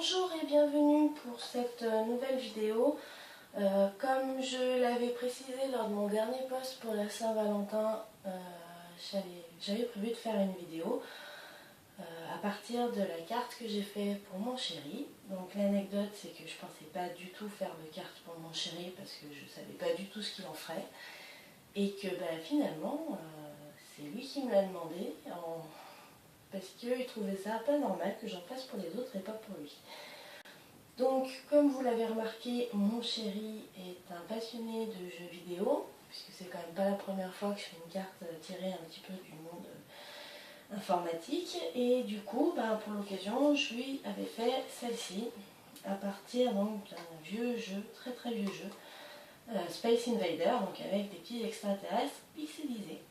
Bonjour et bienvenue pour cette nouvelle vidéo. Comme je l'avais précisé lors de mon dernier post pour la Saint-Valentin, j'avais prévu de faire une vidéo à partir de la carte que j'ai fait pour mon chéri. Donc l'anecdote, c'est que je pensais pas du tout faire de carte pour mon chéri parce que je savais pas du tout ce qu'il en ferait. Et que finalement, c'est lui qui me l'a demandé parce qu'il trouvait ça pas normal que j'en fasse pour les autres et pas pour lui. Donc, comme vous l'avez remarqué, mon chéri est un passionné de jeux vidéo, puisque c'est quand même pas la première fois que je fais une carte tirée un petit peu du monde informatique. Et du coup, pour l'occasion, je lui avais fait celle-ci, à partir d'un vieux jeu, très très vieux jeu, Space Invader, donc avec des petits extraterrestres pixelisés.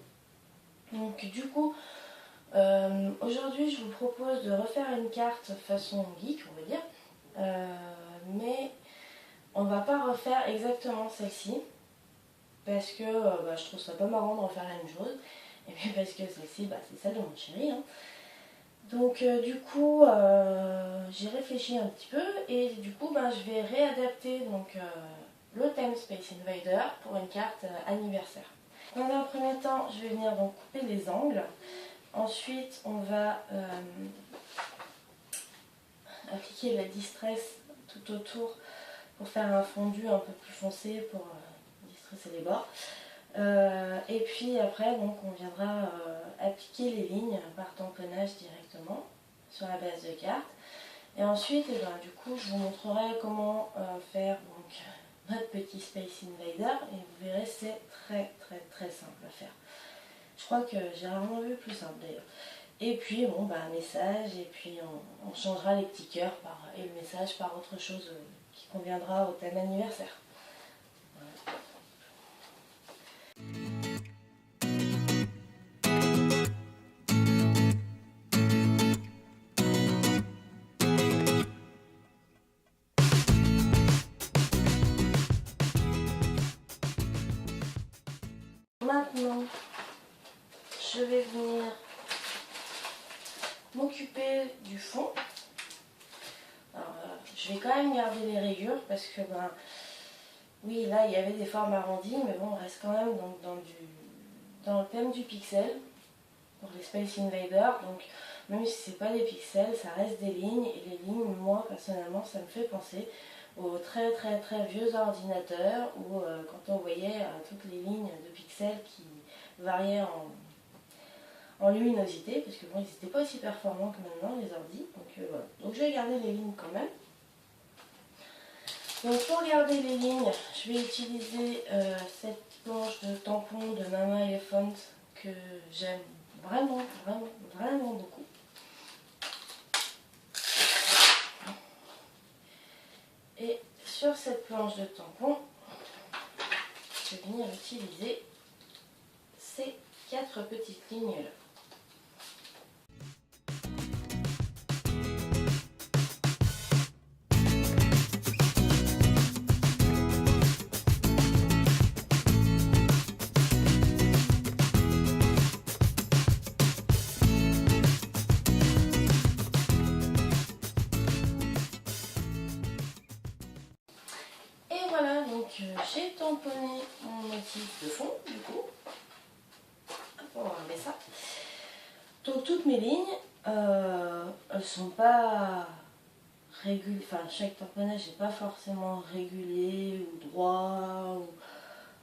Donc du coup, aujourd'hui je vous propose de refaire une carte façon geek, on va dire. Mais on va pas refaire exactement celle-ci parce que je trouve ça pas marrant de refaire la même chose, et puis parce que celle-ci c'est celle de mon chéri, hein. Donc du coup j'ai réfléchi un petit peu et du coup je vais réadapter le thème Space Invader pour une carte anniversaire. Dans un premier temps, je vais venir donc couper les angles. Ensuite on va appliquer la distress tout autour pour faire un fondu un peu plus foncé pour distresser les bords. Et puis après on viendra appliquer les lignes par tamponnage directement sur la base de carte. Et ensuite du coup je vous montrerai comment faire notre petit Space Invader, et vous verrez c'est très simple à faire. Je crois que j'ai rarement vu plus simple d'ailleurs. Et puis un message, et puis on changera les petits cœurs et le message par autre chose qui conviendra au thème anniversaire. Maintenant, je vais venir m'occuper du fond. Alors, je vais quand même garder les rayures parce que oui, là il y avait des formes arrondies, mais bon, on reste quand même dans le thème du pixel pour les Space Invaders. Donc même si c'est pas des pixels, ça reste des lignes, et les lignes, moi personnellement, ça me fait penser aux très vieux ordinateurs où quand on voyait toutes les lignes de pixels qui variaient en luminosité, parce que ils n'étaient pas aussi performants que maintenant les ordis, donc voilà. Donc je vais garder les lignes quand même. Donc pour garder les lignes, je vais utiliser cette planche de tampon de Mama Elephant que j'aime vraiment beaucoup. Et sur cette planche de tampon, je vais venir utiliser ces 4 petites lignes là. Voilà, donc j'ai tamponné mon motif de fond, du coup. Hop, on va enlever ça. Donc toutes mes lignes, elles sont pas régulières, enfin chaque tamponnage n'est pas forcément régulier ou droit,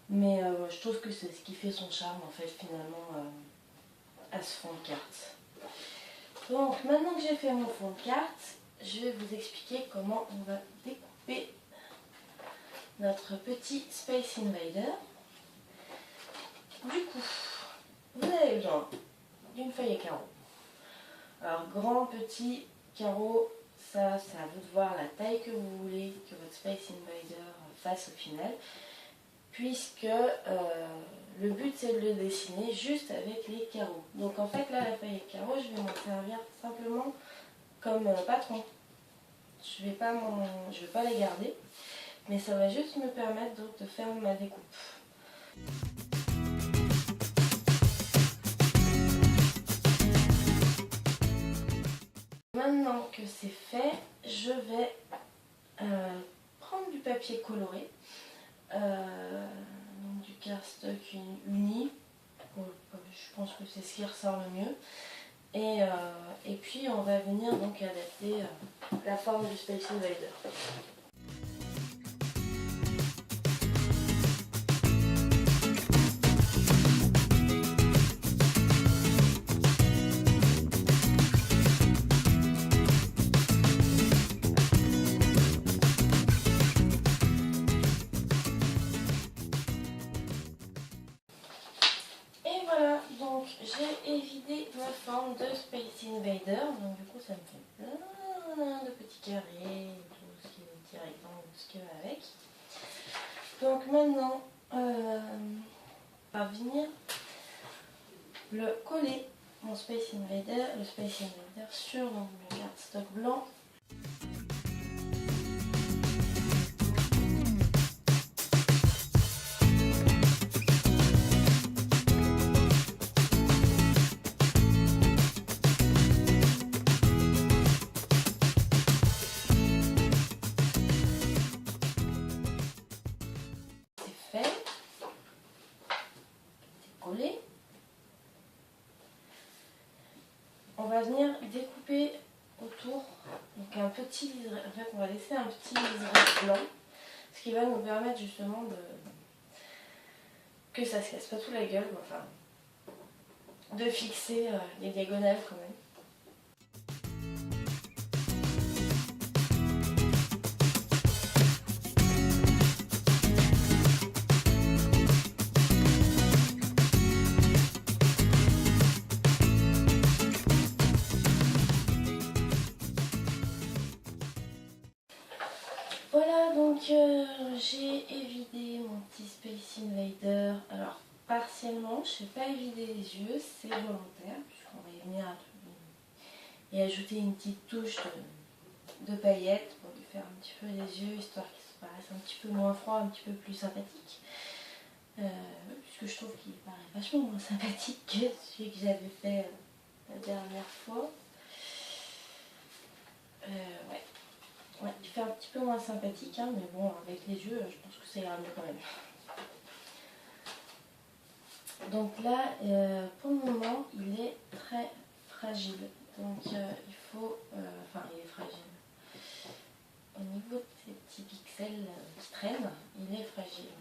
mais je trouve que c'est ce qui fait son charme en fait finalement à ce fond de carte. Donc maintenant que j'ai fait mon fond de carte, je vais vous expliquer comment on va découper notre petit Space Invader. Du coup, vous avez besoin d'une feuille à carreaux. Alors grand, petit, carreau, ça c'est à vous de voir la taille que vous voulez que votre Space Invader fasse au final, puisque le but c'est de le dessiner juste avec les carreaux. Donc en fait là la feuille à carreaux, je vais m'en servir simplement comme patron. Je vais pas les garder, mais ça va juste me permettre de faire ma découpe. Maintenant que c'est fait, je vais prendre du papier coloré, donc du cardstock uni, je pense que c'est ce qui ressort le mieux. Et puis on va venir donc adapter la forme du Space Invader. Et voilà, donc j'ai évidé ma forme de Space Invader, donc du coup ça me fait plein de petits carrés, tout ce qui est petit rectangle, tout ce qui va avec. Donc maintenant, on va venir le coller, mon Space Invader, le Space Invader sur donc, le cardstock blanc. C'est fait, c'est collé. On va venir découper autour, donc un petit liseré, en fait on va laisser un petit liseré blanc, ce qui va nous permettre justement que ça se casse pas tout la gueule, enfin de fixer les diagonales quand même. Voilà, donc j'ai évidé mon petit Space Invader. Alors partiellement, je n'ai pas évidé les yeux, c'est volontaire puisqu'on va y venir et ajouter une petite touche de paillettes pour lui faire un petit peu les yeux, histoire qu'ils se paraissent un petit peu moins froids, un petit peu plus sympathiques. Puisque je trouve qu'il paraît vachement moins sympathique que celui que j'avais fait la dernière fois. Ouais. Ouais, il fait un petit peu moins sympathique, hein, mais bon, avec les yeux, je pense que ça ira mieux quand même. Donc là, pour le moment, il est très fragile. Donc il faut... enfin, il est fragile. Au niveau de ces petits pixels qui traînent, il est fragile.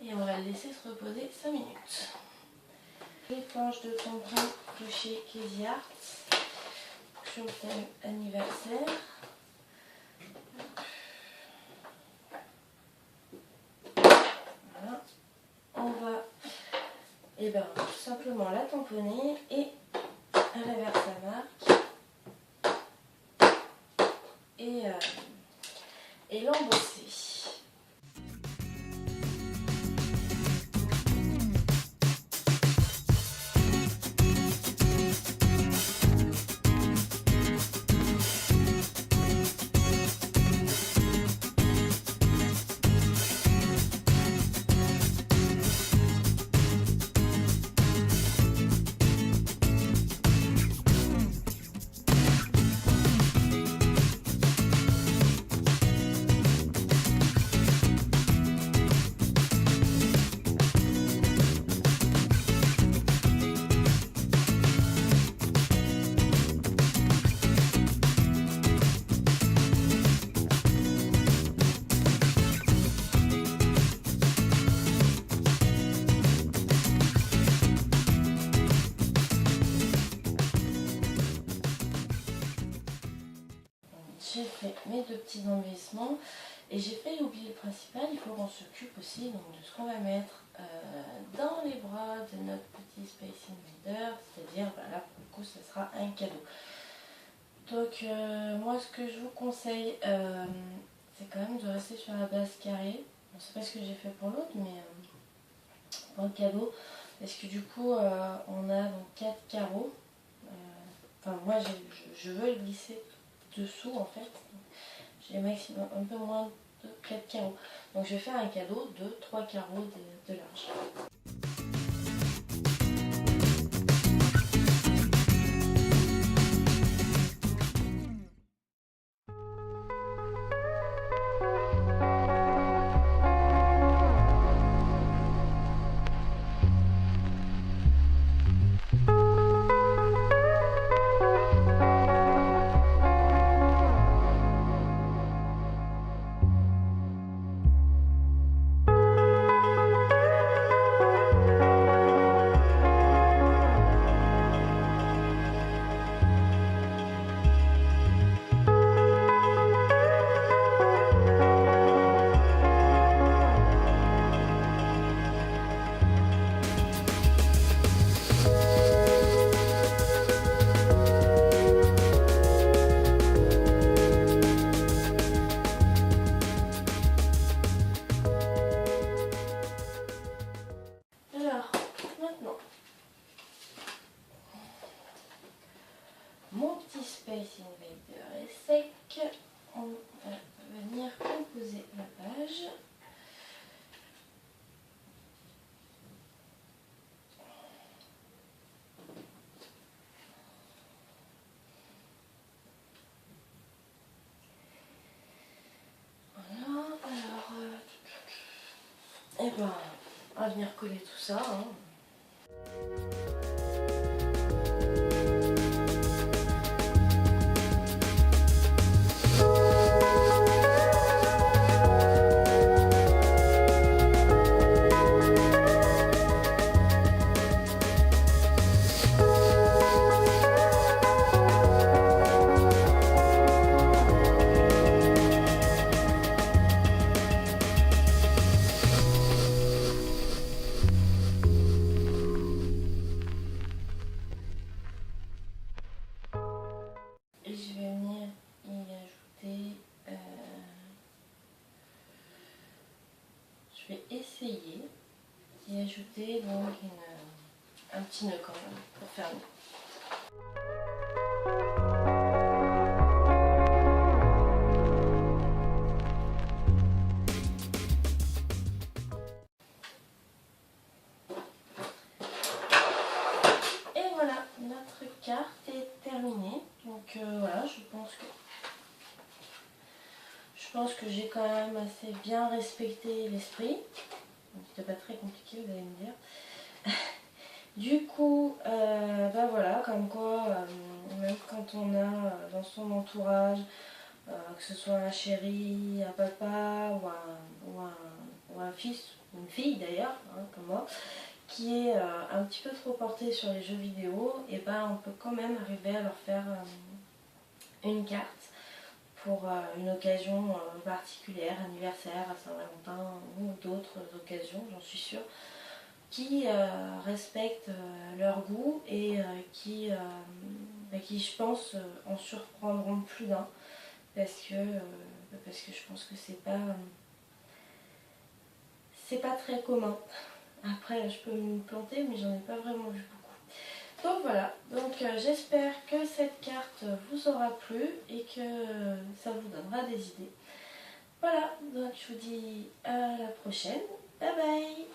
Et on va le laisser se reposer 5 minutes. Les planches de Tonbrin de chez Crazy Art sur le thème anniversaire. Voilà. On va tout simplement la tamponner et reverse sa marque et l'embosser. J'ai fait mes deux petits embellissements et j'ai failli oublier le principal. Il faut qu'on s'occupe aussi donc, de ce qu'on va mettre dans les bras de notre petit Space Invader, c'est-à-dire là pour le coup ce sera un cadeau. Donc moi ce que je vous conseille c'est quand même de rester sur la base carrée. Bon, c'est pas ce que j'ai fait pour l'autre, mais pour le cadeau, parce que du coup on a donc 4 carreaux. Enfin moi je veux le glisser dessous en fait. j'ai maximum un peu moins de 4 carreaux. Donc je vais faire un cadeau de 3 carreaux de large. Alors, maintenant, mon petit Space Invader est sec. On va venir composer la page. Voilà, alors, et ben, on va venir coller tout ça. Et je vais venir y ajouter, je vais essayer d'y ajouter donc un petit nœud quand même pour fermer. Et voilà, notre carte est terminée. Donc voilà, je pense que j'ai quand même assez bien respecté l'esprit. C'était pas très compliqué, vous allez me dire. Du coup, bah voilà, comme quoi, même quand on a dans son entourage, que ce soit un chéri, un papa ou un fils, ou une fille d'ailleurs, hein, comme moi, qui est un petit peu trop porté sur les jeux vidéo, et ben on peut quand même arriver à leur faire une carte pour une occasion particulière, anniversaire, à Saint-Valentin ou d'autres occasions, j'en suis sûre, qui respectent leur goût et qui, je pense, en surprendront plus d'un parce que je pense que c'est pas très commun. Après, je peux me planter, mais j'en ai pas vraiment vu beaucoup. Donc voilà, donc j'espère que cette carte vous aura plu et que ça vous donnera des idées. Voilà, donc je vous dis à la prochaine. Bye bye.